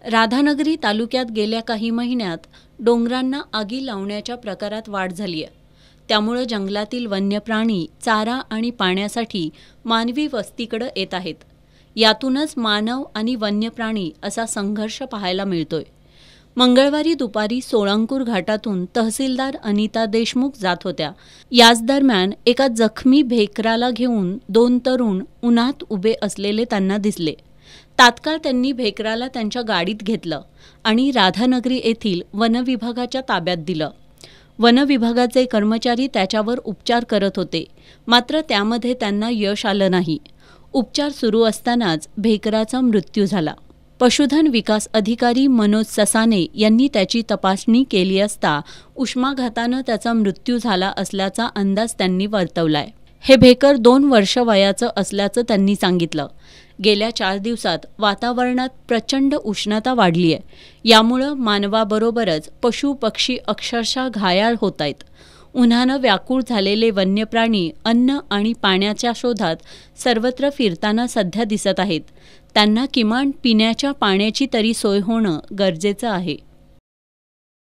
राधानगरी तालुक्यात गेल्या काही महिन्यात डोंगरांना आगी लावण्याच्या प्रकारात वाढ झाली आहे. त्यामुळे जंगलातील वन्य प्राणी चारा आणि पाण्यासाठी मानवी वस्तीकडे येत आहेत. यातूनच मानव आणि वन्य प्राणी असा संघर्ष पाहायला मिळतोय. मंगळवारी दुपारी सोळंकूर घाटातून तहसीलदार अनिता देशमुख जात होत्या. याच दरम्यान एका जखमी भेकराला घेऊन 2 तरुण उन्हात उभे असलेले त्यांना दिसले. तात्काळ त्यांनी भेकराला त्यांच्या गाडीत घेतलं आणि राधानगरी येथील वनविभागाच्या ताब्यात दिलं. वनविभागाचे कर्मचारी त्याच्यावर उपचार करत होते, मात्र त्यामध्ये त्यांना यश आलं नाही. उपचार सुरू असतानाच भेकराचा मृत्यू झाला. पशुधन विकास अधिकारी मनोज ससाने यांनी त्याची तपासणी केली असता उष्माघातानं त्याचा मृत्यू झाला असल्याचा अंदाज त्यांनी वर्तवलाय. हे भेकर 2 वर्ष वयाचं असल्याचं त्यांनी सांगितलं. गेल्या 4 दिवसात वातावरणात प्रचंड उष्णता वाढली आहे. यामुळं मानवाबरोबरच पशु पक्षी अक्षरशः घायाळ होत आहेत. उन्हानं व्याकुळ झालेले वन्य प्राणी अन्न आणि पाण्याच्या शोधात सर्वत्र फिरताना सध्या दिसत आहेत. त्यांना किमान पिण्याच्या पाण्याची तरी सोय होणं गरजेचं आहे.